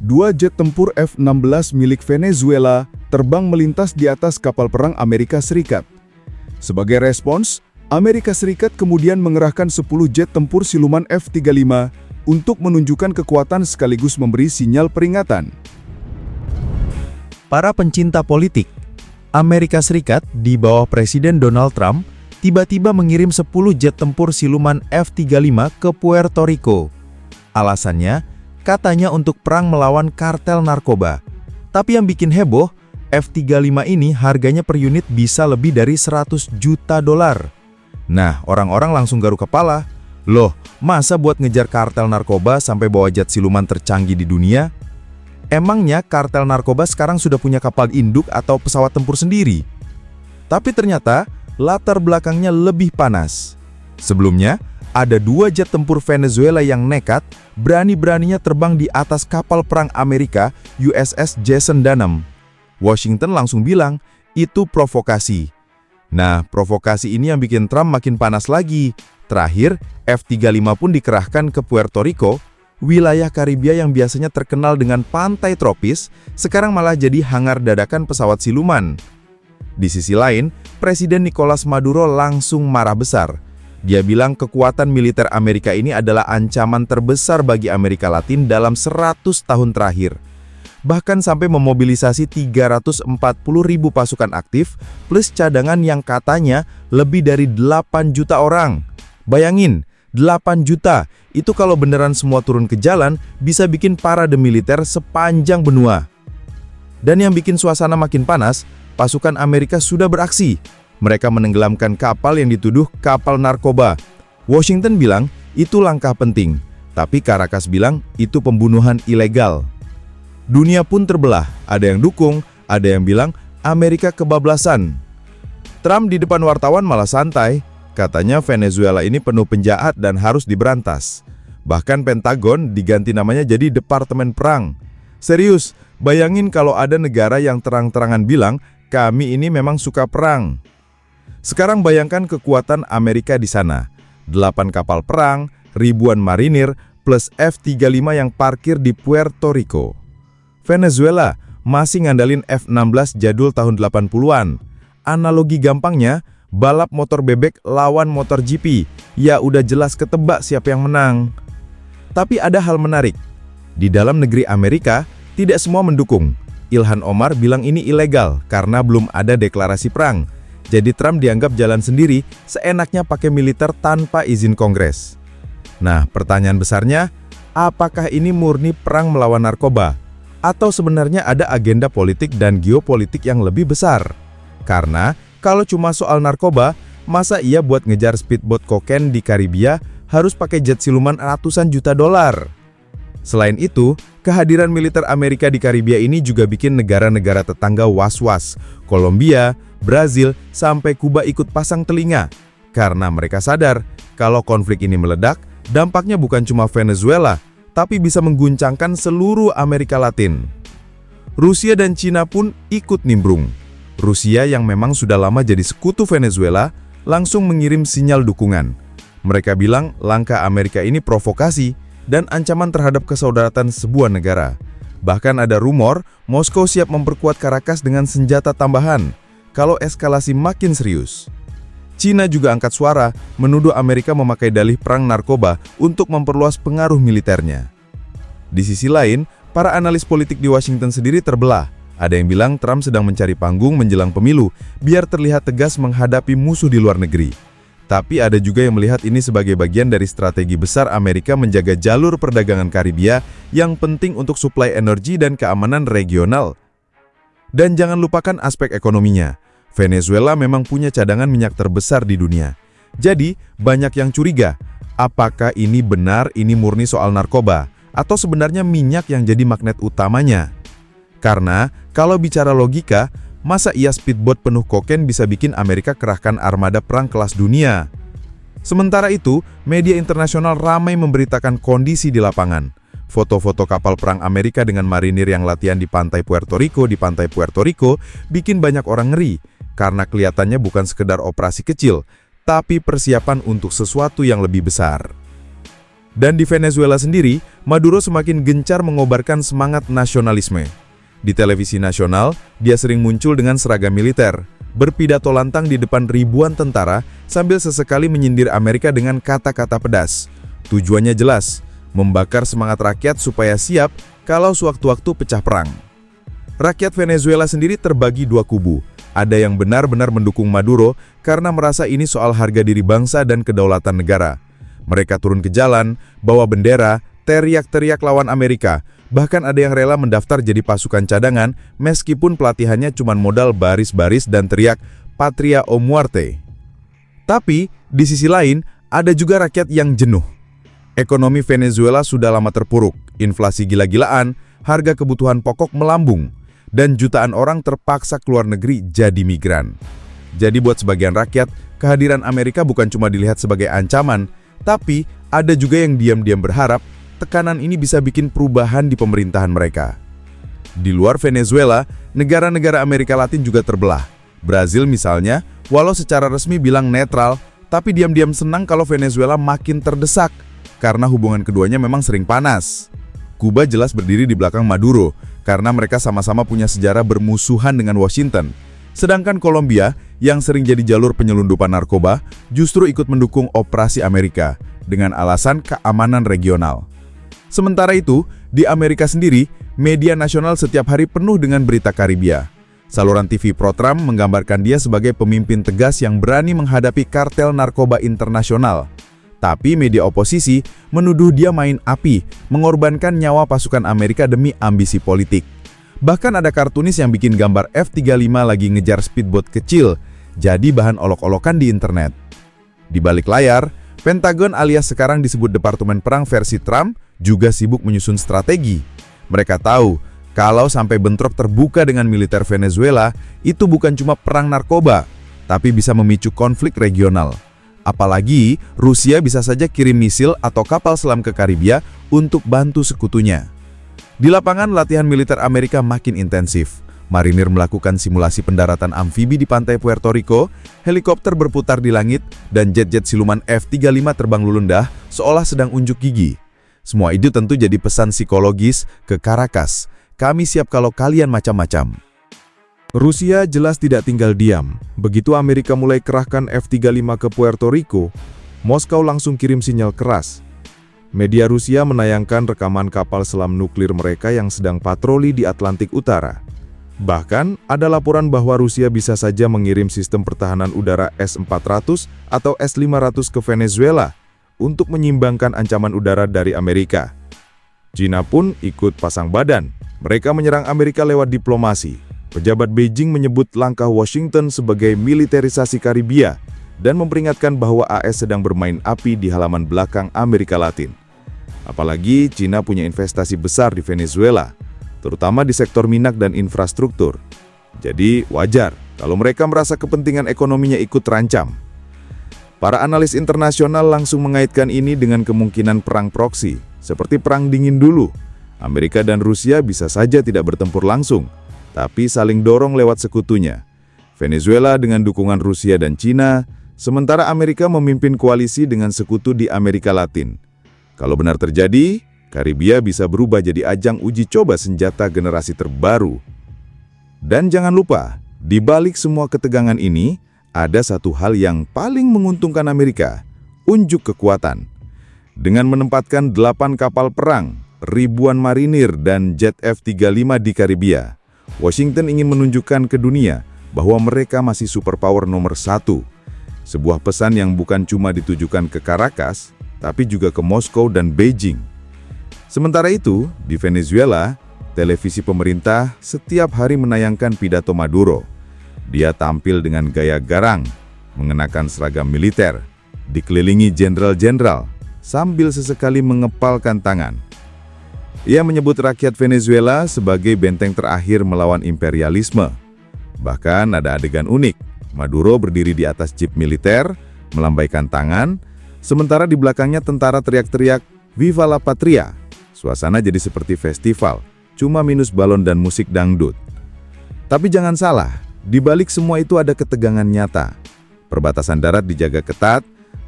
Dua jet tempur F-16 milik Venezuela terbang melintas di atas kapal perang Amerika Serikat. Sebagai respons, Amerika Serikat kemudian mengerahkan 10 jet tempur siluman F-35 untuk menunjukkan kekuatan sekaligus memberi sinyal peringatan. Para pencinta politik, Amerika Serikat di bawah Presiden Donald Trump tiba-tiba mengirim 10 jet tempur siluman F-35 ke Puerto Rico. Alasannya, katanya untuk perang melawan kartel narkoba. Tapi yang bikin heboh, F-35 ini harganya per unit bisa lebih dari 100 juta dolar. Nah, orang-orang langsung garuk kepala. Loh, masa buat ngejar kartel narkoba sampai bawa jet siluman tercanggih di dunia? Emangnya kartel narkoba sekarang sudah punya kapal induk atau pesawat tempur sendiri? Tapi ternyata, latar belakangnya lebih panas. Sebelumnya, ada 2 jet tempur Venezuela yang nekat, berani-beraninya terbang di atas kapal perang Amerika USS Jason Dunham. Washington langsung bilang, itu provokasi. Nah, provokasi ini yang bikin Trump makin panas lagi. Terakhir, F-35 pun dikerahkan ke Puerto Rico, wilayah Karibia yang biasanya terkenal dengan pantai tropis, sekarang malah jadi hangar dadakan pesawat siluman. Di sisi lain, Presiden Nicolas Maduro langsung marah besar. Dia bilang kekuatan militer Amerika ini adalah ancaman terbesar bagi Amerika Latin dalam 100 tahun terakhir. Bahkan sampai memobilisasi 340.000 pasukan aktif, plus cadangan yang katanya lebih dari 8 juta orang. Bayangin, 8 juta, itu kalau beneran semua turun ke jalan, bisa bikin parade militer sepanjang benua. Dan yang bikin suasana makin panas, pasukan Amerika sudah beraksi. Mereka menenggelamkan kapal yang dituduh kapal narkoba. Washington bilang itu langkah penting, tapi Caracas bilang itu pembunuhan ilegal. Dunia pun terbelah, ada yang dukung, ada yang bilang Amerika kebablasan. Trump di depan wartawan malah santai, katanya Venezuela ini penuh penjahat dan harus diberantas. Bahkan Pentagon diganti namanya jadi Departemen Perang. Serius, bayangin kalau ada negara yang terang-terangan bilang, kami ini memang suka perang. Sekarang bayangkan kekuatan Amerika di sana. 8 kapal perang, ribuan marinir, plus F-35 yang parkir di Puerto Rico. Venezuela masih ngandalin F-16 jadul tahun 80-an. Analogi gampangnya, balap motor bebek lawan motor GP. Ya udah jelas ketebak siapa yang menang. Tapi ada hal menarik. Di dalam negeri Amerika, tidak semua mendukung. Ilhan Omar bilang ini ilegal karena belum ada deklarasi perang. Jadi Trump dianggap jalan sendiri, seenaknya pakai militer tanpa izin Kongres. Nah, pertanyaan besarnya, apakah ini murni perang melawan narkoba? Atau sebenarnya ada agenda politik dan geopolitik yang lebih besar? Karena, kalau cuma soal narkoba, masa iya buat ngejar speedboat kokain di Karibia harus pakai jet siluman ratusan juta dolar? Selain itu, kehadiran militer Amerika di Karibia ini juga bikin negara-negara tetangga was-was. Kolombia, Brazil, sampai Kuba ikut pasang telinga. Karena mereka sadar, kalau konflik ini meledak, dampaknya bukan cuma Venezuela, tapi bisa mengguncangkan seluruh Amerika Latin. Rusia dan Cina pun ikut nimbrung. Rusia yang memang sudah lama jadi sekutu Venezuela, langsung mengirim sinyal dukungan. Mereka bilang langkah Amerika ini provokasi dan ancaman terhadap kesaudarakan sebuah negara. Bahkan ada rumor, Moskow siap memperkuat Caracas dengan senjata tambahan kalau eskalasi makin serius. Cina juga angkat suara, menuduh Amerika memakai dalih perang narkoba untuk memperluas pengaruh militernya. Di sisi lain, para analis politik di Washington sendiri terbelah. Ada yang bilang Trump sedang mencari panggung menjelang pemilu, biar terlihat tegas menghadapi musuh di luar negeri. Tapi ada juga yang melihat ini sebagai bagian dari strategi besar Amerika menjaga jalur perdagangan Karibia yang penting untuk suplai energi dan keamanan regional. Dan jangan lupakan aspek ekonominya. Venezuela memang punya cadangan minyak terbesar di dunia. Jadi, banyak yang curiga, apakah ini benar ini murni soal narkoba, atau sebenarnya minyak yang jadi magnet utamanya? Karena, kalau bicara logika, masa iya speedboat penuh kokain bisa bikin Amerika kerahkan armada perang kelas dunia? Sementara itu, media internasional ramai memberitakan kondisi di lapangan. Foto-foto kapal perang Amerika dengan marinir yang latihan di pantai Puerto Rico bikin banyak orang ngeri, karena kelihatannya bukan sekedar operasi kecil, tapi persiapan untuk sesuatu yang lebih besar. Dan di Venezuela sendiri, Maduro semakin gencar mengobarkan semangat nasionalisme. Di televisi nasional, dia sering muncul dengan seragam militer, berpidato lantang di depan ribuan tentara sambil sesekali menyindir Amerika dengan kata-kata pedas. Tujuannya jelas, membakar semangat rakyat supaya siap kalau sewaktu-waktu pecah perang. Rakyat Venezuela sendiri terbagi dua kubu. Ada yang benar-benar mendukung Maduro karena merasa ini soal harga diri bangsa dan kedaulatan negara. Mereka turun ke jalan, bawa bendera, teriak-teriak lawan Amerika. Bahkan ada yang rela mendaftar jadi pasukan cadangan meskipun pelatihannya cuma modal baris-baris dan teriak Patria o Muerte. Tapi, di sisi lain, ada juga rakyat yang jenuh. Ekonomi Venezuela sudah lama terpuruk, inflasi gila-gilaan, harga kebutuhan pokok melambung, dan jutaan orang terpaksa keluar negeri jadi migran. Jadi buat sebagian rakyat, kehadiran Amerika bukan cuma dilihat sebagai ancaman, tapi ada juga yang diam-diam berharap tekanan ini bisa bikin perubahan di pemerintahan mereka. Di luar Venezuela, negara-negara Amerika Latin juga terbelah. Brazil misalnya, walau secara resmi bilang netral, tapi diam-diam senang kalau Venezuela makin terdesak, karena hubungan keduanya memang sering panas. Kuba jelas berdiri di belakang Maduro, karena mereka sama-sama punya sejarah bermusuhan dengan Washington. Sedangkan Kolombia, yang sering jadi jalur penyelundupan narkoba, justru ikut mendukung operasi Amerika dengan alasan keamanan regional. Sementara itu, di Amerika sendiri, media nasional setiap hari penuh dengan berita Karibia. Saluran TV pro-Trump menggambarkan dia sebagai pemimpin tegas yang berani menghadapi kartel narkoba internasional. Tapi media oposisi menuduh dia main api, mengorbankan nyawa pasukan Amerika demi ambisi politik. Bahkan ada kartunis yang bikin gambar F-35 lagi ngejar speedboat kecil, jadi bahan olok-olokan di internet. Di balik layar, Pentagon alias sekarang disebut Departemen Perang versi Trump juga sibuk menyusun strategi. Mereka tahu kalau sampai bentrok terbuka dengan militer Venezuela, itu bukan cuma perang narkoba, tapi bisa memicu konflik regional. Apalagi Rusia bisa saja kirim misil atau kapal selam ke Karibia untuk bantu sekutunya. Di lapangan, latihan militer Amerika makin intensif. Marinir melakukan simulasi pendaratan amfibi di pantai Puerto Rico, helikopter berputar di langit, dan jet-jet siluman F-35 terbang luluh-lendah seolah sedang unjuk gigi. Semua itu tentu jadi pesan psikologis ke Caracas. Kami siap kalau kalian macam-macam. Rusia jelas tidak tinggal diam. Begitu Amerika mulai kerahkan F-35 ke Puerto Rico, Moskow langsung kirim sinyal keras. Media Rusia menayangkan rekaman kapal selam nuklir mereka yang sedang patroli di Atlantik Utara. Bahkan, ada laporan bahwa Rusia bisa saja mengirim sistem pertahanan udara S-400 atau S-500 ke Venezuela untuk menyimbangkan ancaman udara dari Amerika. China pun ikut pasang badan. Mereka menyerang Amerika lewat diplomasi. Pejabat Beijing menyebut langkah Washington sebagai militerisasi Karibia dan memperingatkan bahwa AS sedang bermain api di halaman belakang Amerika Latin. Apalagi China punya investasi besar di Venezuela, terutama di sektor minyak dan infrastruktur. Jadi wajar kalau mereka merasa kepentingan ekonominya ikut terancam. Para analis internasional langsung mengaitkan ini dengan kemungkinan perang proksi, seperti Perang Dingin dulu. Amerika dan Rusia bisa saja tidak bertempur langsung, tapi saling dorong lewat sekutunya. Venezuela dengan dukungan Rusia dan China, sementara Amerika memimpin koalisi dengan sekutu di Amerika Latin. Kalau benar terjadi, Karibia bisa berubah jadi ajang uji coba senjata generasi terbaru. Dan jangan lupa, di balik semua ketegangan ini, ada satu hal yang paling menguntungkan Amerika, unjuk kekuatan. Dengan menempatkan 8 kapal perang, ribuan marinir dan jet F-35 di Karibia, Washington ingin menunjukkan ke dunia bahwa mereka masih superpower nomor 1. Sebuah pesan yang bukan cuma ditujukan ke Caracas, tapi juga ke Moskow dan Beijing. Sementara itu, di Venezuela, televisi pemerintah setiap hari menayangkan pidato Maduro. Dia tampil dengan gaya garang, mengenakan seragam militer, dikelilingi jenderal-jenderal, sambil sesekali mengepalkan tangan. Ia menyebut rakyat Venezuela sebagai benteng terakhir melawan imperialisme. Bahkan ada adegan unik, Maduro berdiri di atas jeep militer, melambaikan tangan, sementara di belakangnya tentara teriak-teriak, "Viva la Patria!" Suasana jadi seperti festival, cuma minus balon dan musik dangdut. Tapi jangan salah, di balik semua itu ada ketegangan nyata. Perbatasan darat dijaga ketat,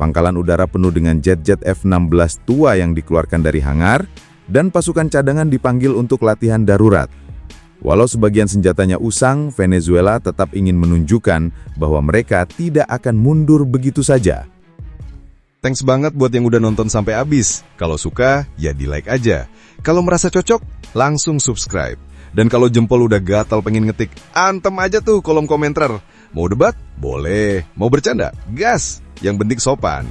pangkalan udara penuh dengan jet-jet F-16 tua yang dikeluarkan dari hangar, dan pasukan cadangan dipanggil untuk latihan darurat. Walau sebagian senjatanya usang, Venezuela tetap ingin menunjukkan bahwa mereka tidak akan mundur begitu saja. Thanks banget buat yang udah nonton sampai habis. Kalau suka, ya di-like aja. Kalau merasa cocok, langsung subscribe. Dan kalau jempol udah gatal pengen ngetik, antem aja tuh kolom komentar. Mau debat? Boleh. Mau bercanda? Gas! Yang penting sopan.